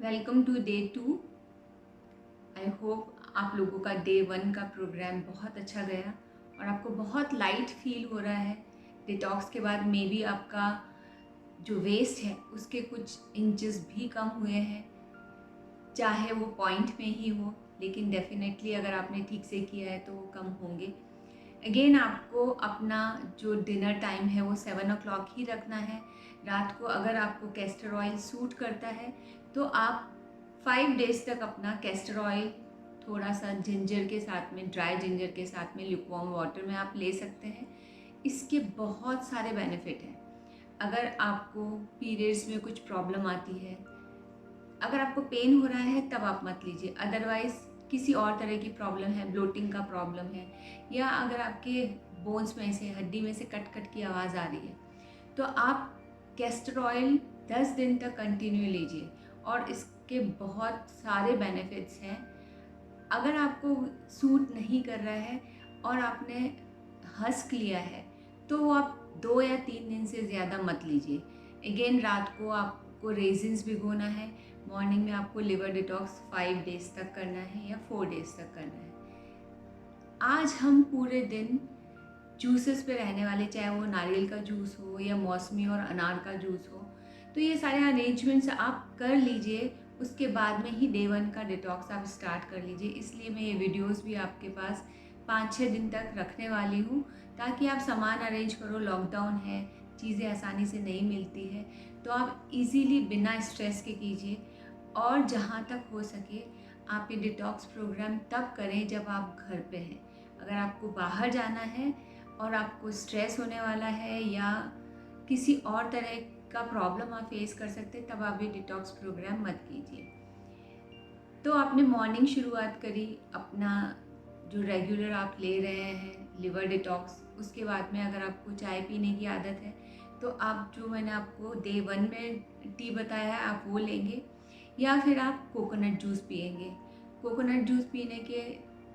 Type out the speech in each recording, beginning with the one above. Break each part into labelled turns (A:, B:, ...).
A: Welcome to day 2। I hope आप लोगों का डे 1 का प्रोग्राम बहुत अच्छा गया और आपको बहुत लाइट फील हो रहा है। डिटॉक्स के बाद मे बी आपका जो वेस्ट है उसके कुछ इंचेस भी कम हुए हैं, चाहे वो पॉइंट में ही हो, लेकिन डेफिनेटली अगर आपने ठीक से किया है तो वो कम होंगे। अगेन आपको अपना जो डिनर टाइम है वो 7 o'clock ही रखना है। रात को अगर आपको कैस्टर ऑयल सूट करता है तो आप 5 days तक अपना कैस्टर ऑयल थोड़ा सा जिंजर के साथ में, ड्राई जिंजर के साथ में ल्यूकवार्म वाटर में आप ले सकते हैं। इसके बहुत सारे बेनिफिट हैं। अगर आपको पीरियड्स में कुछ प्रॉब्लम आती है, अगर आपको पेन हो रहा है तब आप मत लीजिए, अदरवाइज़ किसी और तरह की प्रॉब्लम है, ब्लोटिंग का प्रॉब्लम है, या अगर आपके बोन्स में से, हड्डी में से कट कट की आवाज़ आ रही है, तो आप कैस्टर ऑयल 10 दिन तक कंटिन्यू लीजिए और इसके बहुत सारे बेनिफिट्स हैं। अगर आपको सूट नहीं कर रहा है और आपने हस्क लिया है तो वो आप 2 या 3 दिन से ज़्यादा मत लीजिए। अगेन रात को आपको रेजिन्स भिगोना है, मॉर्निंग में आपको लिवर डिटॉक्स 5 days तक करना है या 4 days तक करना है। आज हम पूरे दिन जूसेस पे रहने वाले, चाहे वो नारियल का जूस हो या मौसमी और अनार का जूस हो, तो ये सारे अरेंजमेंट्स आप कर लीजिए। उसके बाद में ही डे 1 का डिटॉक्स आप स्टार्ट कर लीजिए। इसलिए मैं ये वीडियोस भी आपके पास 5-6 दिन तक रखने वाली हूँ, ताकि आप सामान अरेंज करो। लॉकडाउन है, चीज़ें आसानी से नहीं मिलती है, तो आप इजीली बिना स्ट्रेस के कीजिए। और जहाँ तक हो सके आप ये डिटॉक्स प्रोग्राम तब करें जब आप घर पे हैं। अगर आपको बाहर जाना है और आपको स्ट्रेस होने वाला है या किसी और तरह का प्रॉब्लम आप फेस कर सकते हैं, तब आप ये डिटॉक्स प्रोग्राम मत कीजिए। तो आपने मॉर्निंग शुरुआत करी अपना जो रेगुलर आप ले रहे हैं लिवर डिटॉक्स, उसके बाद में अगर आपको चाय पीने की आदत है तो आप जो मैंने आपको डे 1 में टी बताया है आप वो लेंगे, या फिर आप कोकोनट जूस पिएंगे। कोकोनट जूस पीने के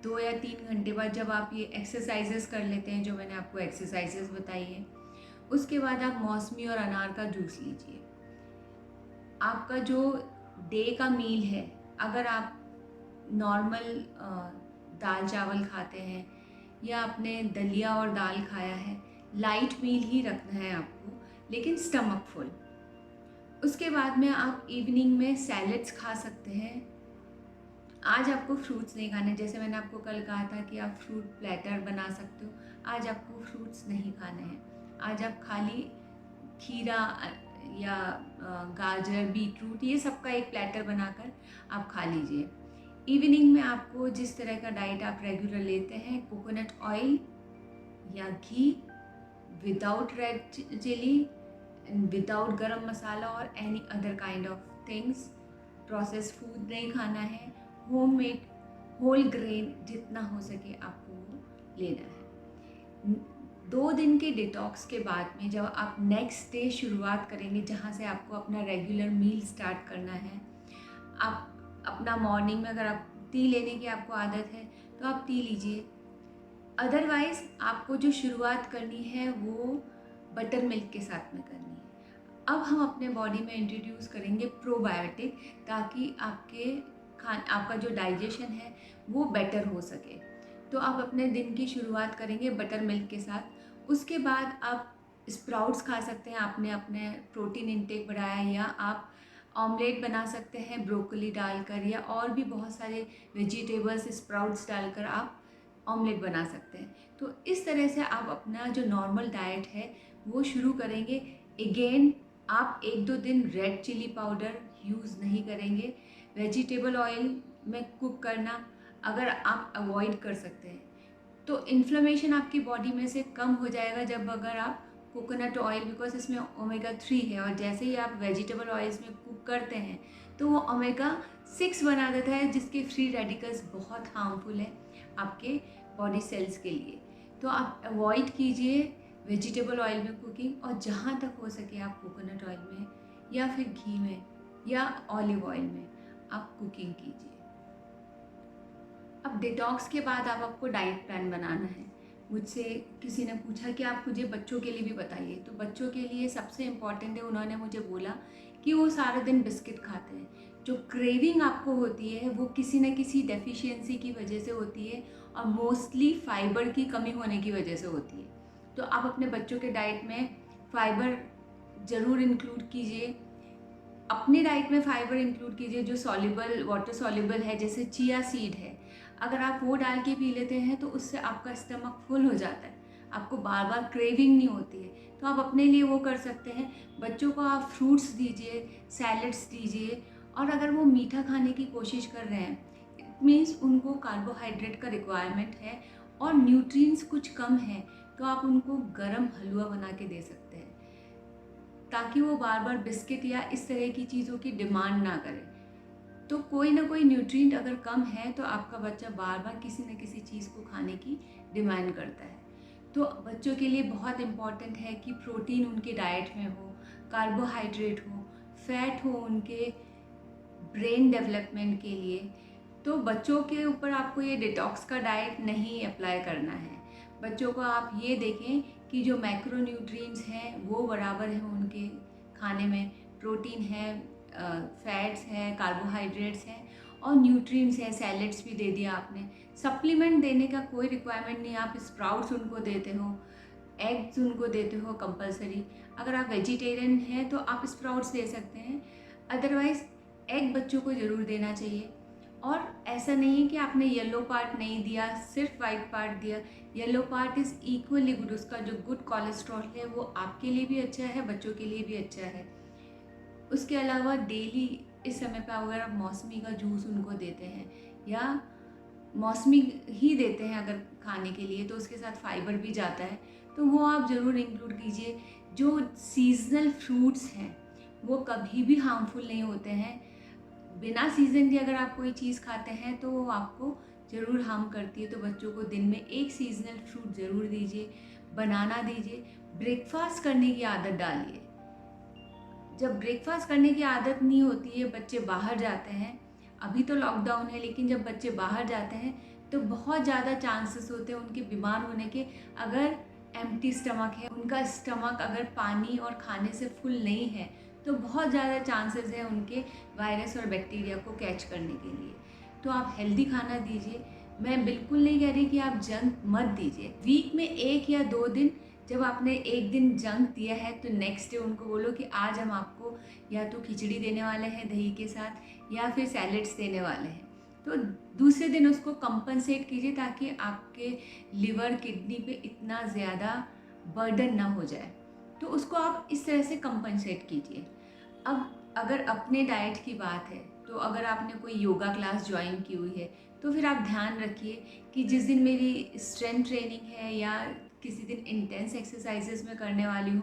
A: 2 या 3 घंटे बाद जब आप ये एक्सरसाइजेस कर लेते हैं, जो मैंने आपको एक्सरसाइजेस बताई है, उसके बाद आप मौसमी और अनार का जूस लीजिए। आपका जो डे का मील है, अगर आप नॉर्मल दाल चावल खाते हैं या आपने दलिया और दाल खाया है, लाइट मील ही रखना है आपको, लेकिन स्टमक फुल। उसके बाद में आप इवनिंग में सैलेड्स खा सकते हैं। आज आपको फ्रूट्स नहीं खाने, जैसे मैंने आपको कल कहा था कि आप फ्रूट प्लेटर बना सकते हो, आज आपको फ्रूट्स नहीं खाने हैं। आज आप खाली खीरा या गाजर, बीटरूट, ये सब का एक प्लेटर बनाकर आप खा लीजिए। इवनिंग में आपको जिस तरह का डाइट आप रेगुलर लेते हैं, कोकोनट ऑयल या घी, विदाउट रेड चिली, विदाउट गरम मसाला और any other kind of things, process food नहीं खाना है। होममेड होल ग्रेन जितना हो सके आपको वो लेना है। 2 दिन के डिटॉक्स के बाद में जब आप नेक्स्ट डे शुरुआत करेंगे, जहाँ से आपको अपना रेगुलर मील स्टार्ट करना है, आप अपना मॉर्निंग में अगर आप टी लेने की आपको आदत है तो आप टी लीजिए। अदरवाइज़ आपको जो शुरुआत करनी है वो बटर मिल्क के साथ में करनी है। अब हम अपने बॉडी में इंट्रोड्यूस करेंगे प्रोबायोटिक, ताकि आपका जो डाइजेशन है वो बेटर हो सके। तो आप अपने दिन की शुरुआत करेंगे बटर मिल्क के साथ। उसके बाद आप स्प्राउट्स खा सकते हैं, आपने अपने प्रोटीन इंटेक बढ़ाया, या आप ऑमलेट बना सकते हैं ब्रोकली डालकर, या और भी बहुत सारे वेजिटेबल्स स्प्राउट्स डालकर आप ऑमलेट बना सकते हैं। तो इस तरह से आप अपना जो नॉर्मल डाइट है वो शुरू करेंगे। अगेन आप 1-2 दिन रेड चिली पाउडर यूज़ नहीं करेंगे। वेजिटेबल ऑयल में कुक करना अगर आप अवॉइड कर सकते हैं तो इन्फ्लेमेशन आपकी बॉडी में से कम हो जाएगा, जब अगर आप कोकोनट ऑयल, बिकॉज इसमें ओमेगा 3 है, और जैसे ही आप वेजिटेबल ऑयल्स में कुक करते हैं तो वो ओमेगा 6 बना देता है, जिसके फ्री रेडिकल्स बहुत हार्मफुल है आपके बॉडी सेल्स के लिए। तो आप अवॉइड कीजिए वेजिटेबल ऑयल में कुकिंग, और जहाँ तक हो सके आप कोकोनट ऑयल में या फिर घी में या ऑलिव ऑयल में आप कुकिंग कीजिए। अब डिटॉक्स के बाद आपको डाइट प्लान बनाना है। मुझसे किसी ने पूछा कि आप मुझे बच्चों के लिए भी बताइए, तो बच्चों के लिए सबसे इम्पॉर्टेंट है, उन्होंने मुझे बोला कि वो सारा दिन बिस्किट खाते हैं, जो क्रेविंग आपको होती है वो किसी न किसी डेफिशिएंसी की वजह से होती है और मोस्टली फाइबर की कमी होने की वजह से होती है। तो आप अपने बच्चों के डाइट में फाइबर ज़रूर इंक्लूड कीजिए। अपने डाइट में फाइबर इंक्लूड कीजिए जो सॉल्युबल, वाटर सॉल्युबल है, जैसे चिया सीड है। अगर आप वो डाल के पी लेते हैं तो उससे आपका स्टमक फुल हो जाता है, आपको बार बार क्रेविंग नहीं होती है। तो आप अपने लिए वो कर सकते हैं। बच्चों को आप फ्रूट्स दीजिए, सैलड्स दीजिए। और अगर वो मीठा खाने की कोशिश कर रहे हैं, इट मीन्स उनको कार्बोहाइड्रेट का रिक्वायरमेंट है और न्यूट्रिएंट्स कुछ कम है, तो आप उनको गरम हलवा बना के दे सकते हैं, ताकि वो बार बार बिस्किट या इस तरह की चीज़ों की डिमांड ना करे। तो कोई ना कोई न्यूट्रिएंट अगर कम है तो आपका बच्चा बार बार किसी न किसी चीज़ को खाने की डिमांड करता है। तो बच्चों के लिए बहुत इम्पॉर्टेंट है कि प्रोटीन उनके डाइट में हो, कार्बोहाइड्रेट हो, फैट हो उनके ब्रेन डेवलपमेंट के लिए। तो बच्चों के ऊपर आपको ये डिटॉक्स का डाइट नहीं अप्लाई करना है। बच्चों को आप ये देखें कि जो मैक्रोन्यूट्रिएंट्स हैं वो बराबर हैं उनके खाने में, प्रोटीन है, फैट्स हैं, कार्बोहाइड्रेट्स हैं और न्यूट्रिएंट्स हैं। सैलेड्स भी दे दिया आपने, सप्लीमेंट देने का कोई रिक्वायरमेंट नहीं। आप स्प्राउट्स उनको देते हो, एग्स उनको देते हो कंपलसरी। अगर आप वेजिटेरियन हैं तो आप स्प्राउट्स दे सकते हैं, अदरवाइज़ एग बच्चों को ज़रूर देना चाहिए। और ऐसा नहीं है कि आपने येलो पार्ट नहीं दिया, सिर्फ वाइट पार्ट दिया। Yellow part is equally good, उसका जो गुड कोलेस्ट्रॉल है वो आपके लिए भी अच्छा है, बच्चों के लिए भी अच्छा है। उसके अलावा डेली इस समय पर अगर आप मौसमी का जूस उनको देते हैं या मौसमी ही देते हैं अगर खाने के लिए, तो उसके साथ फाइबर भी जाता है, तो वो आप ज़रूर इंक्लूड कीजिए। जो सीजनल फ्रूट्स हैं वो कभी भी हार्मफुल नहीं होते हैं। बिना सीज़न के अगर आप कोई चीज़ खाते हैं तो वो आपको ज़रूर हार्म करती है। तो बच्चों को दिन में एक सीजनल फ्रूट ज़रूर दीजिए, बनाना दीजिए, ब्रेकफास्ट करने की आदत डालिए। जब ब्रेकफास्ट करने की आदत नहीं होती है, बच्चे बाहर जाते हैं, अभी तो लॉकडाउन है, लेकिन जब बच्चे बाहर जाते हैं तो बहुत ज़्यादा चांसेस होते हैं उनके बीमार होने के। अगर एम्प्टी स्टमक है, उनका स्टमक अगर पानी और खाने से फुल नहीं है, तो बहुत ज़्यादा चांसेस है उनके वायरस और बैक्टीरिया को कैच करने के लिए। तो आप हेल्दी खाना दीजिए। मैं बिल्कुल नहीं कह रही कि आप जंक मत दीजिए। वीक में 1 या 2 दिन, जब आपने एक दिन जंक दिया है तो नेक्स्ट डे उनको बोलो कि आज हम आपको या तो खिचड़ी देने वाले हैं दही के साथ या फिर सैलेड्स देने वाले हैं। तो दूसरे दिन उसको कंपनसेट कीजिए ताकि आपके लिवर किडनी पे इतना ज़्यादा बर्डन ना हो जाए। तो उसको आप इस तरह से कंपनसेट कीजिए। अब अगर अपने डाइट की बात है, तो अगर आपने कोई योगा क्लास ज्वाइन की हुई है तो फिर आप ध्यान रखिए कि जिस दिन मेरी स्ट्रेंथ ट्रेनिंग है या किसी दिन इंटेंस एक्सरसाइजेस में करने वाली हूँ,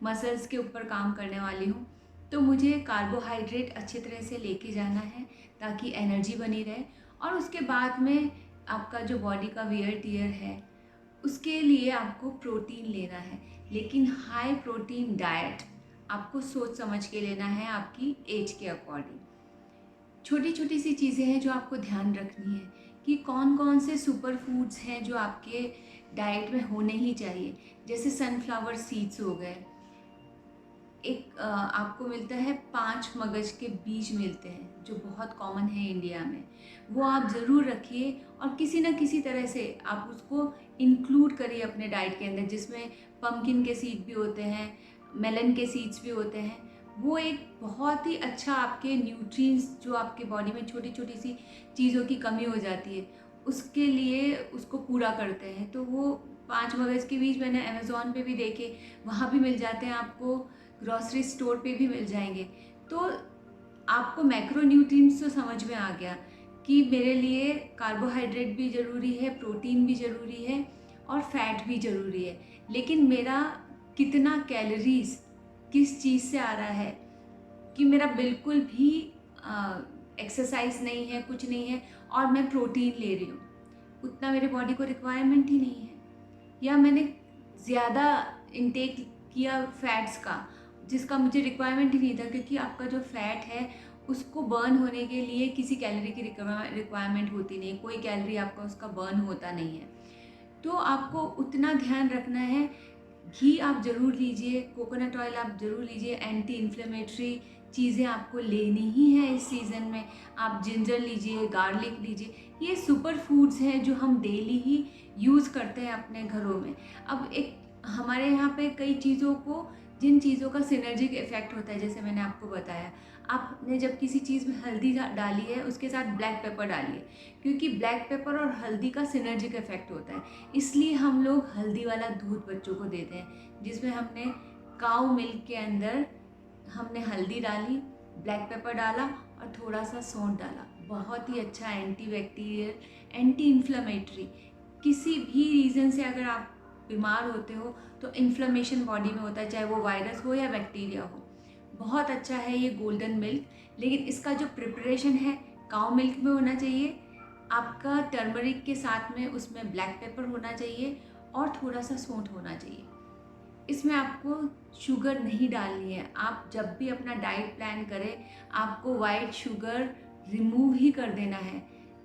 A: मसल्स के ऊपर काम करने वाली हूँ, तो मुझे कार्बोहाइड्रेट अच्छी तरह से लेके जाना है ताकि एनर्जी बनी रहे। और उसके बाद में आपका जो बॉडी का वियर टियर है उसके लिए आपको प्रोटीन लेना है, लेकिन हाई प्रोटीन डाइट आपको सोच समझ के लेना है, आपकी एज के अकॉर्डिंग। छोटी छोटी सी चीज़ें हैं जो आपको ध्यान रखनी है कि कौन कौन से सुपर फूड्स हैं जो आपके डाइट में होने ही चाहिए। जैसे सनफ्लावर सीड्स हो गए, एक आपको मिलता है 5 मगज के बीज मिलते हैं जो बहुत कॉमन है इंडिया में, वो आप ज़रूर रखिए और किसी न किसी तरह से आप उसको इंक्लूड करिए अपने डाइट के अंदर, जिसमें पम्पकिन के सीड भी होते हैं, मेलन के सीड्स भी होते हैं। वो एक बहुत ही अच्छा आपके न्यूट्रिएंट्स जो आपके बॉडी में छोटी छोटी सी चीज़ों की कमी हो जाती है उसके लिए उसको पूरा करते हैं। तो वो 5 मगज के बीज मैंने अमेज़ॉन पे भी देखे, वहाँ भी मिल जाते हैं, आपको ग्रॉसरी स्टोर पे भी मिल जाएंगे। तो आपको मैक्रोन्यूट्रिएंट्स तो समझ में आ गया कि मेरे लिए कार्बोहाइड्रेट भी ज़रूरी है, प्रोटीन भी ज़रूरी है और फैट भी ज़रूरी है, लेकिन मेरा कितना कैलोरीज किस चीज़ से आ रहा है कि मेरा बिल्कुल भी एक्सरसाइज नहीं है, कुछ नहीं है और मैं प्रोटीन ले रही हूँ, उतना मेरे बॉडी को रिक्वायरमेंट ही नहीं है, या मैंने ज़्यादा इंटेक किया फैट्स का जिसका मुझे रिक्वायरमेंट ही नहीं था, क्योंकि आपका जो फैट है उसको बर्न होने के लिए किसी कैलोरी की रिक्वायरमेंट होती नहीं, कोई कैलोरी आपका उसका बर्न होता नहीं है। तो आपको उतना ध्यान रखना है घी आप ज़रूर लीजिए, कोकोनट ऑयल आप ज़रूर लीजिए, एंटी इन्फ्लेमेटरी चीज़ें आपको लेनी ही है इस सीज़न में। आप जिंजर लीजिए, गार्लिक लीजिए, ये सुपर फूड्स हैं जो हम डेली ही यूज़ करते हैं अपने घरों में। अब एक हमारे यहाँ पे कई चीज़ों को, जिन चीज़ों का सिनर्जिक इफ़ेक्ट होता है, जैसे मैंने आपको बताया, आपने जब किसी चीज़ में हल्दी डाली है, उसके साथ ब्लैक पेपर डालिए, क्योंकि ब्लैक पेपर और हल्दी का सिनर्जिक इफ़ेक्ट होता है। इसलिए हम लोग हल्दी वाला दूध बच्चों को देते हैं, जिसमें हमने काऊ मिल्क के अंदर हमने हल्दी डाली, ब्लैक पेपर डाला और थोड़ा सा सौंठ डाला। बहुत ही अच्छा एंटी बैक्टीरियल, एंटी इन्फ्लेमेटरी, किसी भी रीज़न से अगर आप बीमार होते हो तो इन्फ्लेमेशन बॉडी में होता है, चाहे वो वायरस हो या बैक्टीरिया हो। बहुत अच्छा है ये गोल्डन मिल्क, लेकिन इसका जो प्रिपरेशन है काऊ मिल्क में होना चाहिए, आपका टर्मरिक के साथ में उसमें ब्लैक पेपर होना चाहिए और थोड़ा सा सौंठ होना चाहिए। इसमें आपको शुगर नहीं डालनी है। आप जब भी अपना डाइट प्लान करें, आपको वाइट शुगर रिमूव ही कर देना है।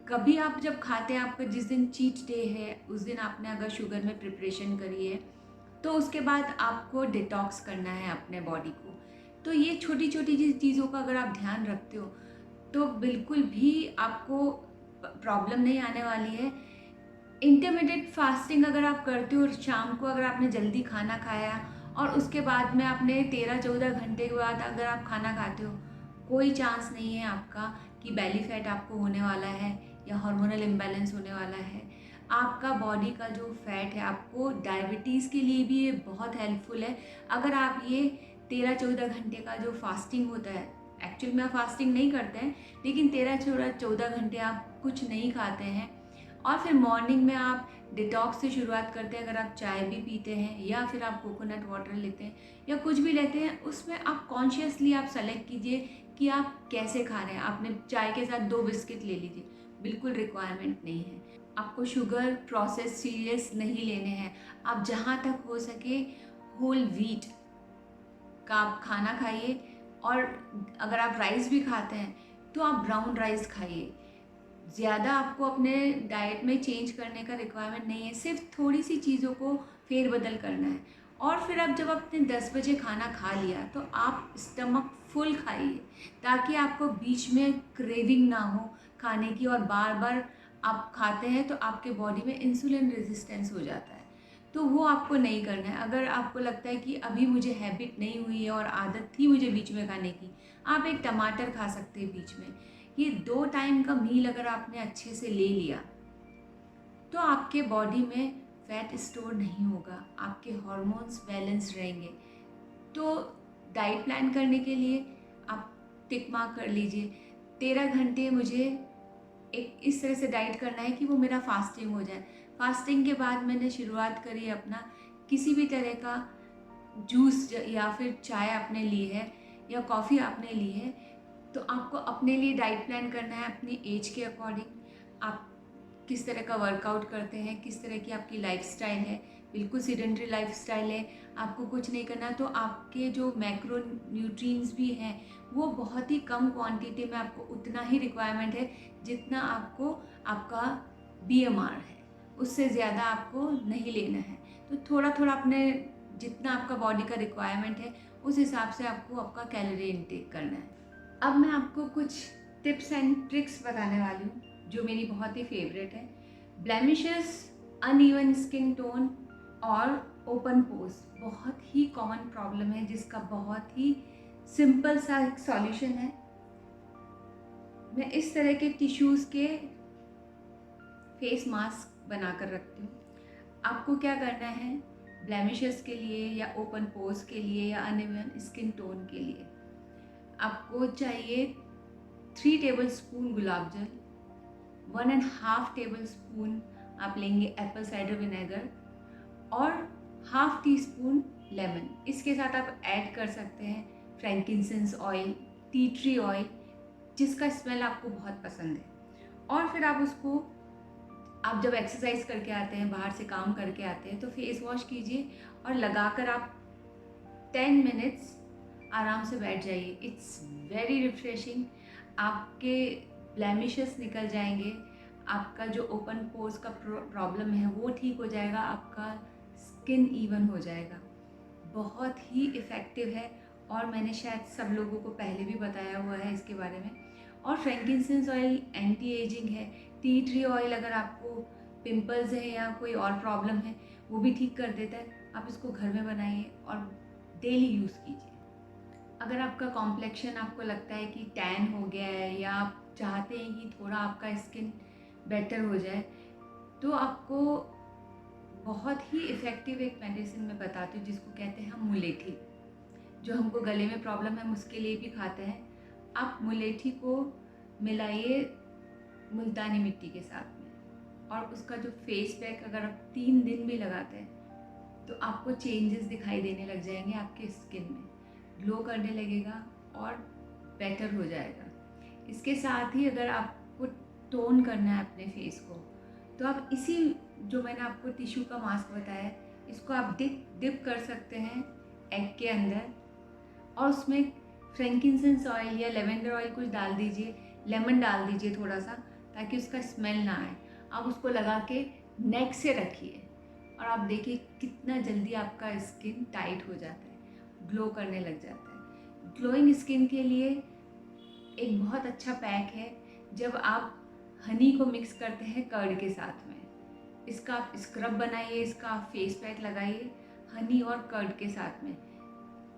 A: कभी आप जब खाते हैं, आपका जिस दिन चीट डे है, उस दिन आपने अगर शुगर में प्रिपरेशन करी है, तो उसके बाद आपको डिटॉक्स करना है अपने बॉडी को। तो ये छोटी छोटी चीज़ों का अगर आप ध्यान रखते हो, तो बिल्कुल भी आपको प्रॉब्लम नहीं आने वाली है। इंटरमिटेट फास्टिंग अगर आप करते हो, शाम को अगर आपने जल्दी खाना खाया और उसके बाद में आपने 13-14 घंटे के बाद अगर आप खाना खाते हो, कोई चांस नहीं है आपका कि बेली फैट आपको होने वाला है या हार्मोनल इम्बैलेंस होने वाला है। आपका बॉडी का जो फैट है, आपको डायबिटीज़ के लिए भी ये बहुत हेल्पफुल है। अगर आप ये 13-14 घंटे का जो फास्टिंग होता है, एक्चुअल में आप फास्टिंग नहीं करते हैं, लेकिन 13-14 घंटे आप कुछ नहीं खाते हैं और फिर मॉर्निंग में आप डिटॉक्स से शुरुआत करते हैं। अगर आप चाय भी पीते हैं या फिर आप कोकोनट वाटर लेते हैं या कुछ भी लेते हैं, उसमें आप कॉन्शियसली आप सेलेक्ट कीजिए कि आप कैसे खा रहे हैं। आपने चाय के साथ 2 बिस्किट ले लीजिए, बिल्कुल रिक्वायरमेंट नहीं है। आपको शुगर प्रोसेस सीरियस नहीं लेने हैं। आप जहाँ तक हो सके होल व्हीट का आप खाना खाइए, और अगर आप राइस भी खाते हैं तो आप ब्राउन राइस खाइए। ज़्यादा आपको अपने डाइट में चेंज करने का रिक्वायरमेंट नहीं है, सिर्फ थोड़ी सी चीज़ों को फेरबदल करना है। और फिर अब जब आपने 10 बजे खाना खा लिया तो आप स्टमक फुल खाइए, ताकि आपको बीच में क्रेविंग ना हो खाने की, और बार बार आप खाते हैं तो आपके बॉडी में इंसुलिन रेजिस्टेंस हो जाता है। तो वो आपको नहीं करना है। अगर आपको लगता है कि अभी मुझे हैबिट नहीं हुई है और आदत थी मुझे बीच में खाने की, आप एक टमाटर खा सकते हैं बीच में। ये 2 टाइम का मील अगर आपने अच्छे से ले लिया, तो आपके बॉडी में फैट स्टोर नहीं होगा, आपके हार्मोन्स बैलेंस रहेंगे। तो डाइट प्लान करने के लिए आप टिक मार्क कर लीजिए, 13 घंटे मुझे एक इस तरह से डाइट करना है कि वो मेरा फास्टिंग हो जाए। फास्टिंग के बाद मैंने शुरुआत करी अपना, किसी भी तरह का जूस या फिर चाय आपने ली है या कॉफ़ी आपने ली है, तो आपको अपने लिए डाइट प्लान करना है अपनी एज के अकॉर्डिंग। आप किस तरह का वर्कआउट करते हैं, किस तरह की आपकी लाइफस्टाइल है। बिल्कुल सीडेंटरी लाइफस्टाइल है, आपको कुछ नहीं करना, तो आपके जो मैक्रो न्यूट्रिएंट्स भी हैं वो बहुत ही कम क्वांटिटी में, आपको उतना ही रिक्वायरमेंट है जितना आपको आपका बीएमआर है, उससे ज़्यादा आपको नहीं लेना है। तो थोड़ा थोड़ा अपने, जितना आपका बॉडी का रिक्वायरमेंट है उस हिसाब से आपको आपका कैलोरी इनटेक करना है। अब मैं आपको कुछ टिप्स एंड ट्रिक्स बताने वाली हूँ जो मेरी बहुत ही फेवरेट है। ब्लेमिशेस, अनइवन स्किन टोन और ओपन पोर्स बहुत ही कॉमन प्रॉब्लम है, जिसका बहुत ही सिंपल सा एक सॉल्यूशन है। मैं इस तरह के टिश्यूज़ के फेस मास्क बना कर रखती हूँ। आपको क्या करना है, ब्लेमिशेस के लिए या ओपन पोर्स के लिए या अनइवन स्किन टोन के लिए आपको चाहिए 3 टेबल स्पून गुलाब जल, 1.5 टेबल स्पून आप लेंगे एप्पल साइडर विनेगर और हाफ टी स्पून लेमन। इसके साथ आप ऐड कर सकते हैं फ्रैंकिंसेंस ऑयल, टी ट्री ऑयल, जिसका स्मेल आपको बहुत पसंद है। और फिर आप उसको, आप जब एक्सरसाइज करके आते हैं, बाहर से काम करके आते हैं, तो फेस वॉश कीजिए और लगाकर आप 10 मिनट्स आराम से बैठ जाइए। It's very refreshing. आपके ब्लेमिशेस निकल जाएंगे, आपका जो ओपन पोर्स का प्रॉब्लम है वो ठीक हो जाएगा, आपका स्किन इवन हो जाएगा। बहुत ही इफ़ेक्टिव है और मैंने शायद सब लोगों को पहले भी बताया हुआ है इसके बारे में। और फ्रैंकिंसेंस ऑयल एंटी एजिंग है। टी ट्री ऑयल अगर आपको पिंपल्स है या कोई और प्रॉब्लम है वो भी ठीक कर देता है। आप इसको घर में बनाइए और डेली यूज़ कीजिए। अगर आपका कॉम्प्लेक्शन आपको लगता है कि टैन हो गया है या आप चाहते हैं कि थोड़ा आपका स्किन बेटर हो जाए, तो आपको बहुत ही इफ़ेक्टिव एक मेडिसिन मैं बताती हूँ जिसको कहते हैं हम मुलेठी। जो हमको गले में प्रॉब्लम है हम उसके लिए भी खाते हैं। आप मुलेठी को मिलाइए मुल्तानी मिट्टी के साथ में और उसका जो फेस पैक अगर आप 3 दिन भी लगाते हैं तो आपको चेंजेस दिखाई देने लग जाएंगे आपके स्किन में, ग्लो करने लगेगा और बेटर हो जाएगा। इसके साथ ही अगर आपको टोन करना है अपने फेस को तो आप इसी जो मैंने आपको टिश्यू का मास्क बताया इसको आप डिप कर सकते हैं एग के अंदर और उसमें फ्रैंकिंसेंस ऑयल या लेवेंडर ऑयल कुछ डाल दीजिए, लेमन डाल दीजिए थोड़ा सा ताकि उसका स्मेल ना आए। आप उसको लगा के नेक से रखिए और आप देखिए कितना जल्दी आपका स्किन टाइट हो जाता है, ग्लो करने लग जाता है। ग्लोइंग स्किन के लिए एक बहुत अच्छा पैक है जब आप हनी को मिक्स करते हैं कर्ड के साथ में। इसका आप स्क्रब बनाइए, इसका आप फेस पैक लगाइए हनी और कर्ड के साथ में।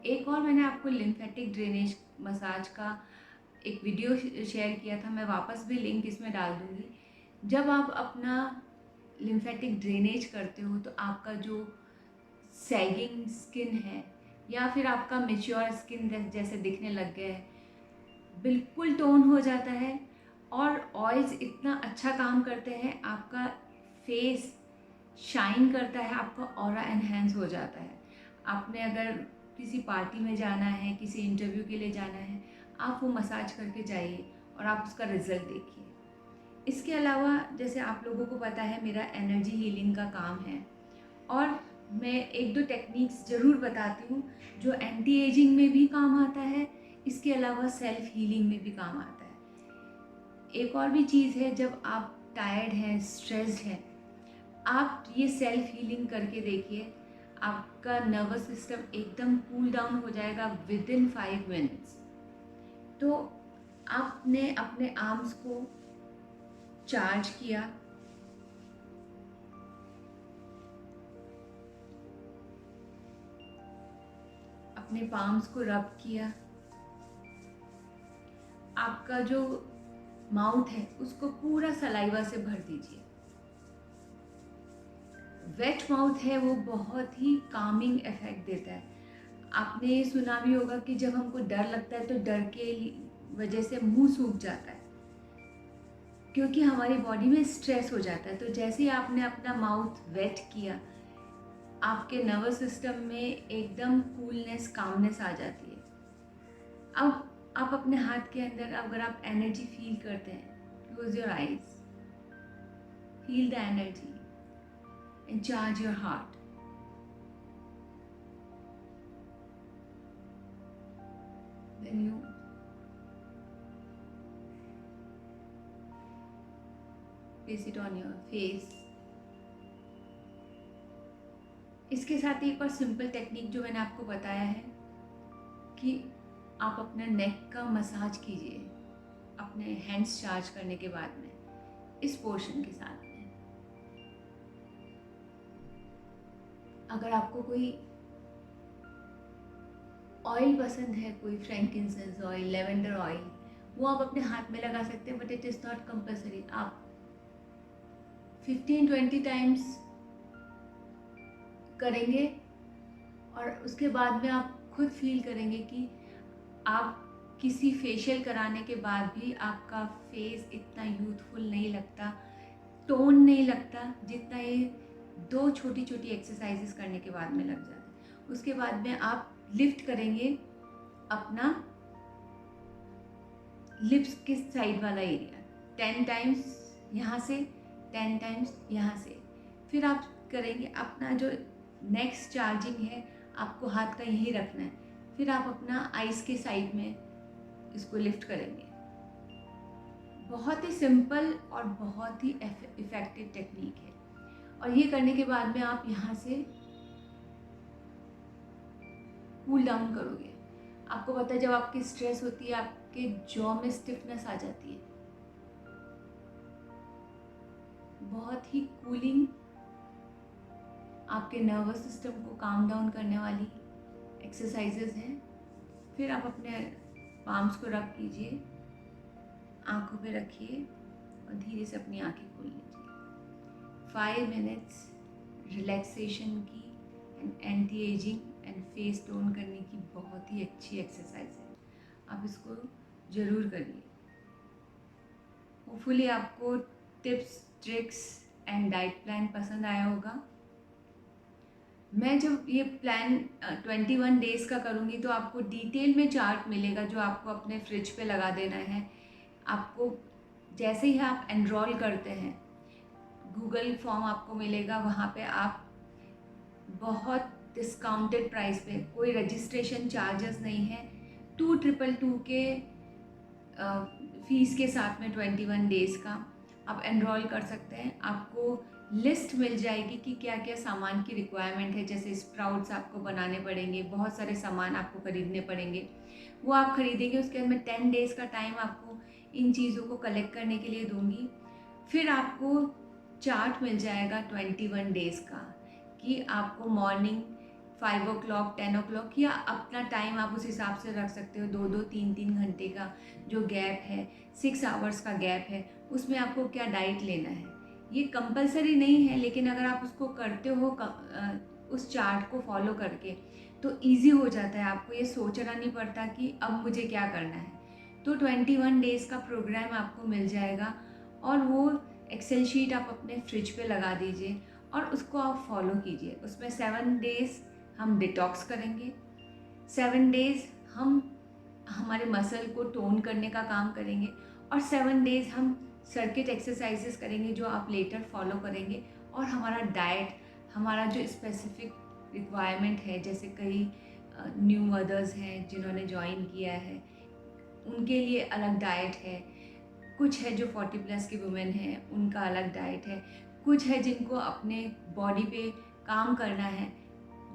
A: एक और मैंने आपको लिम्फेटिक ड्रेनेज मसाज का एक वीडियो शेयर किया था, मैं वापस भी लिंक इसमें डाल दूँगी। जब आप अपना लिम्फेटिक ड्रेनेज करते हो तो आपका जो सैगिंग स्किन है या फिर आपका मैच्योर स्किन जैसे दिखने लग गया है बिल्कुल टोन हो जाता है और ऑयल्स इतना अच्छा काम करते हैं, आपका फेस शाइन करता है, आपका ऑरा एनहेंस हो जाता है। आपने अगर किसी पार्टी में जाना है, किसी इंटरव्यू के लिए जाना है, आप वो मसाज करके जाइए और आप उसका रिज़ल्ट देखिए। इसके अलावा जैसे आप लोगों को पता है मेरा एनर्जी हीलिंग का काम है और मैं 1-2 टेक्निक्स ज़रूर बताती हूँ जो एंटी एजिंग में भी काम आता है, इसके अलावा सेल्फ हीलिंग में भी काम आता है। एक और भी चीज़ है, जब आप टायर्ड हैं, स्ट्रेस्ड हैं, आप ये सेल्फ हीलिंग करके देखिए, आपका नर्वस सिस्टम एकदम कूल डाउन हो जाएगा विदिन 5 मिनट्स। तो आपने अपने आर्म्स को चार्ज किया, अपने पाम्स को रब किया, आपका जो माउथ है उसको पूरा सलाइवा से भर दीजिए। वेट माउथ है वो बहुत ही कामिंग इफेक्ट देता है। आपने ये सुना भी होगा कि जब हमको डर लगता है तो डर के वजह से मुंह सूख जाता है क्योंकि हमारी बॉडी में स्ट्रेस हो जाता है। तो जैसे ही आपने अपना माउथ वेट किया, आपके नर्वस सिस्टम में एकदम कूलनेस, कामनेस आ जाती है। अब आप अपने हाथ के अंदर अगर आप एनर्जी फील करते हैं, close your eyes, feel the energy and charge your heart. Then you place it on your face. इसके साथ एक और सिंपल टेक्निक जो मैंने आपको बताया है कि आप अपना नेक का मसाज कीजिए अपने हैंड्स चार्ज करने के बाद में इस पोर्शन के साथ में। अगर आपको कोई ऑयल पसंद है, कोई फ्रैंकिंसेंस ऑयल, लेवेंडर ऑयल, वो आप अपने हाथ में लगा सकते हैं, but it is not compulsory. आप 15-20 टाइम्स करेंगे और उसके बाद में आप खुद फील करेंगे कि आप किसी फेशियल कराने के बाद भी आपका फेस इतना यूथफुल नहीं लगता, टोन नहीं लगता जितना ये 2 छोटी छोटी एक्सरसाइजेस करने के बाद में लग जाता है। उसके बाद में आप लिफ्ट करेंगे अपना लिप्स के साइड वाला एरिया 10 टाइम्स यहाँ से, 10 टाइम्स यहाँ से। फिर आप करेंगे अपना जो नेक्स्ट चार्जिंग है, आपको हाथ का यहीं रखना है। फिर आप अपना आइज़ के साइड में इसको लिफ्ट करेंगे। बहुत ही सिंपल और बहुत ही इफ़ेक्टिव टेक्निक है। और ये करने के बाद में आप यहाँ से कूल डाउन करोगे। आपको पता है जब आपकी स्ट्रेस होती है आपके जॉ में स्टिफनेस आ जाती है। बहुत ही कूलिंग, आपके नर्वस सिस्टम को काम डाउन करने वाली एक्सरसाइजेज हैं। फिर आप अपने पाम्स को रब कीजिए, आंखों पे रखिए और धीरे से अपनी आंखें खोल लीजिए। 5 मिनट्स रिलैक्सेशन की and anti ageing and face tone करने की बहुत ही अच्छी एक्सरसाइज है। आप इसको ज़रूर करिए। होपफुली आपको tips, tricks and diet plan पसंद आया होगा। मैं जब ये प्लान 21 डेज़ का करूँगी तो आपको डिटेल में चार्ट मिलेगा जो आपको अपने फ्रिज पे लगा देना है। आपको जैसे ही आप एनरोल करते हैं गूगल फॉर्म आपको मिलेगा, वहाँ पे आप बहुत डिस्काउंटेड प्राइस पे, कोई रजिस्ट्रेशन चार्जेस नहीं है, 2222 के फीस के साथ में 21 डेज़ का आप एनरोल कर सकते हैं। आपको लिस्ट मिल जाएगी कि क्या क्या सामान की रिक्वायरमेंट है, जैसे स्प्राउट्स आपको बनाने पड़ेंगे, बहुत सारे सामान आपको ख़रीदने पड़ेंगे, वो आप ख़रीदेंगे। उसके बाद मैं 10 डेज़ का टाइम आपको इन चीज़ों को कलेक्ट करने के लिए दूँगी। फिर आपको चार्ट मिल जाएगा 21 डेज़ का कि आपको मॉर्निंग 5 o'clock 10 o'clock या अपना टाइम आप उस हिसाब से रख सकते हो। 2-2 3-3 घंटे का जो गैप है, 6 आवर्स का गैप है, उसमें आपको क्या डाइट लेना है। ये कंपलसरी नहीं है, लेकिन अगर आप उसको करते हो उस चार्ट को फॉलो करके तो ईजी हो जाता है। आपको ये सोचना नहीं पड़ता कि अब मुझे क्या करना है। तो 21 डेज़ का प्रोग्राम आपको मिल जाएगा और वो एक्सेल शीट आप अपने फ्रिज पे लगा दीजिए और उसको आप फॉलो कीजिए। उसमें 7 डेज़ हम डिटॉक्स करेंगे, 7 डेज़ हम हमारे मसल को टोन करने का काम करेंगे और 7 डेज़ हम सर्किट एक्सरसाइजेस करेंगे जो आप लेटर फॉलो करेंगे। और हमारा डाइट, हमारा जो स्पेसिफिक रिक्वायरमेंट है, जैसे कई न्यू मदर्स हैं जिन्होंने ज्वाइन किया है उनके लिए अलग डाइट है, कुछ है जो 40+ की वुमेन हैं उनका अलग डाइट है, कुछ है जिनको अपने बॉडी पे काम करना है,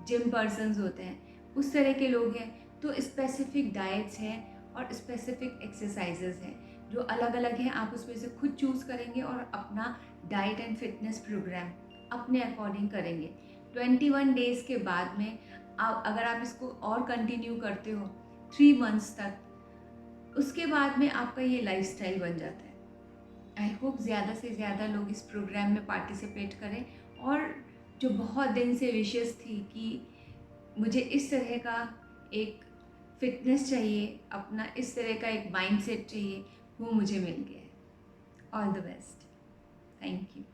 A: जिम पर्सन्स होते हैं, उस तरह के लोग हैं। तो स्पेसिफिक डाइट्स हैं और स्पेसिफिक एक्सरसाइजेज हैं जो अलग अलग हैं। आप उसमें से खुद चूज़ करेंगे और अपना डाइट एंड फिटनेस प्रोग्राम अपने अकॉर्डिंग करेंगे। 21 डेज़ के बाद में अगर आप इसको और कंटिन्यू करते हो 3 मंथ्स तक, उसके बाद में आपका ये लाइफस्टाइल बन जाता है। आई होप ज़्यादा से ज़्यादा लोग इस प्रोग्राम में पार्टिसिपेट करें। और जो बहुत दिन से विशेस थी कि मुझे इस तरह का एक फिटनेस चाहिए, अपना इस तरह का एक माइंडसेट चाहिए, वो मुझे मिल गया है। All the best. Thank you.